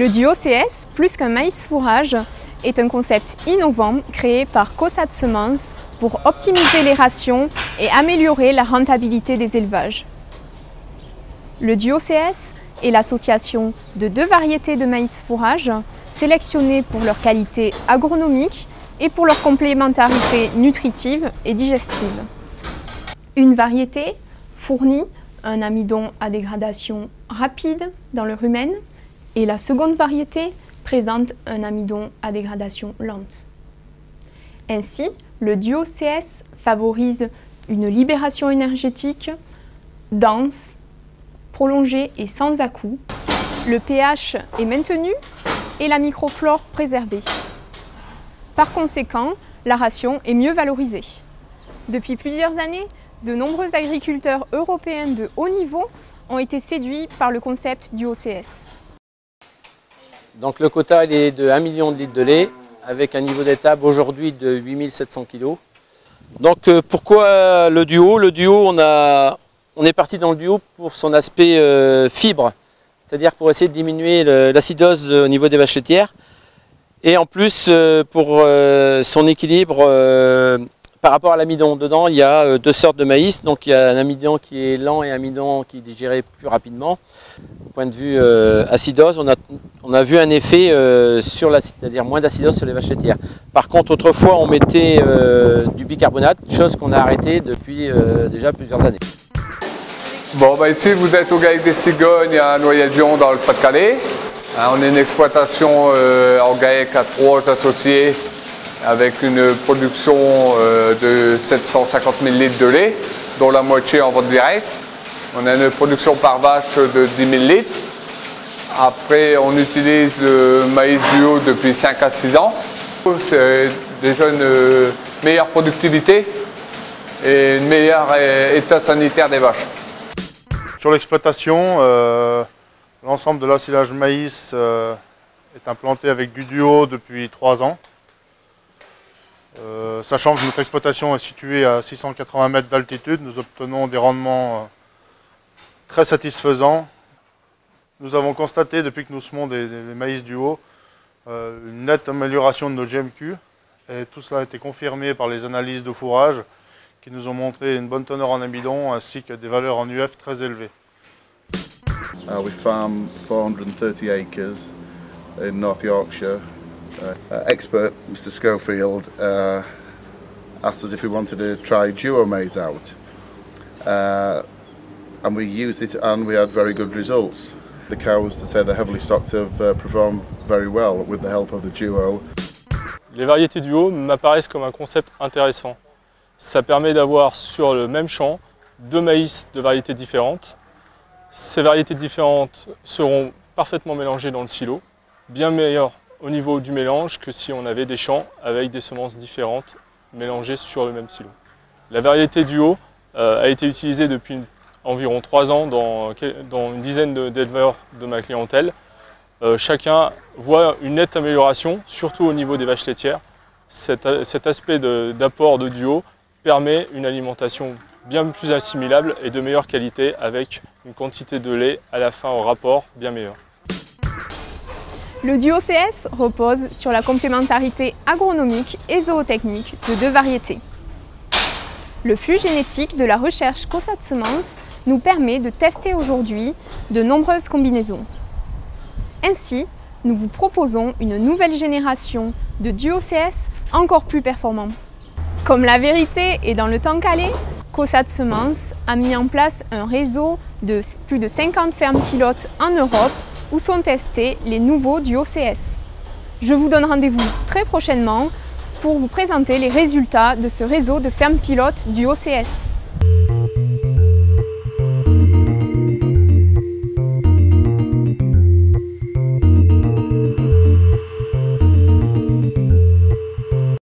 Le duo CS, plus qu'un maïs fourrage, est un concept innovant créé par Caussade Semences pour optimiser les rations et améliorer la rentabilité des élevages. Le duo CS est l'association de deux variétés de maïs fourrage sélectionnées pour leur qualité agronomique et pour leur complémentarité nutritive et digestive. Une variété fournit un amidon à dégradation rapide dans le rumen et la seconde variété présente un amidon à dégradation lente. Ainsi, le duo CS favorise une libération énergétique dense, prolongée et sans à-coups. Le pH est maintenu et la microflore préservée. Par conséquent, la ration est mieux valorisée. Depuis plusieurs années, de nombreux agriculteurs européens de haut niveau ont été séduits par le concept du OCS. Donc le quota il est de 1 million de litres de lait avec un niveau d'étable aujourd'hui de 8700 kg. Donc pourquoi le duo? Le duo, on est parti dans le duo pour son aspect fibre, c'est-à-dire pour essayer de diminuer l'acidose au niveau des vaches laitières. Et en plus pour son équilibre par rapport à l'amidon. Dedans il y a deux sortes de maïs, donc il y a un amidon qui est lent et un amidon qui est digéré plus rapidement. Au point de vue acidose, on a vu un effet sur l'acide, c'est-à-dire moins d'acidose sur les vaches laitières. Par contre, autrefois on mettait du bicarbonate, chose qu'on a arrêté depuis déjà plusieurs années. Bon, ici vous êtes au GAEC des Cigognes à Noyelles-Vion dans le Pas-de-Calais. On est une exploitation en GAEC à 3 associés avec une production de 750 000 litres de lait, dont la moitié en vente directe. On a une production par vache de 10 000 litres. Après, on utilise le maïs duo depuis 5 à 6 ans. C'est déjà une meilleure productivité et un meilleur état sanitaire des vaches. Sur l'exploitation, l'ensemble de l'assilage maïs est implanté avec du duo depuis 3 ans. Sachant que notre exploitation est située à 680 mètres d'altitude, nous obtenons des rendements très satisfaisants. Nous avons constaté depuis que nous semons des maïs duo une nette amélioration de nos GMQ et tout cela a été confirmé par les analyses de fourrage qui nous ont montré une bonne teneur en amidon ainsi que des valeurs en UF très élevées. We farm 430 acres in North Yorkshire. Expert Mr. Schofield asked us if we wanted to try duo maize out, and we used it and we had very good results. The cows, to say they're heavily stocked, have performed very well with the help of the duo. Les variétés duo m'apparaissent comme un concept intéressant. Ça permet d'avoir sur le même champ deux maïs de variétés différentes. Ces variétés différentes seront parfaitement mélangées dans le silo, bien meilleures au niveau du mélange que si on avait des champs avec des semences différentes mélangées sur le même silo. La variété duo a été utilisée depuis environ 3 ans dans une dizaine d'éleveurs de ma clientèle. Chacun voit une nette amélioration, surtout au niveau des vaches laitières. Cet aspect d'apport de duo permet une alimentation bien plus assimilable et de meilleure qualité avec une quantité de lait à la fin au rapport bien meilleur. Le duo CS repose sur la complémentarité agronomique et zootechnique de deux variétés. Le flux génétique de la recherche Caussade Semences nous permet de tester aujourd'hui de nombreuses combinaisons. Ainsi, nous vous proposons une nouvelle génération de duo CS encore plus performant. Comme la vérité est dans le temps calé, Caussade Semences a mis en place un réseau de plus de 50 fermes pilotes en Europe où sont testés les nouveaux duo CS. Je vous donne rendez-vous très prochainement pour vous présenter les résultats de ce réseau de fermes pilotes duo CS.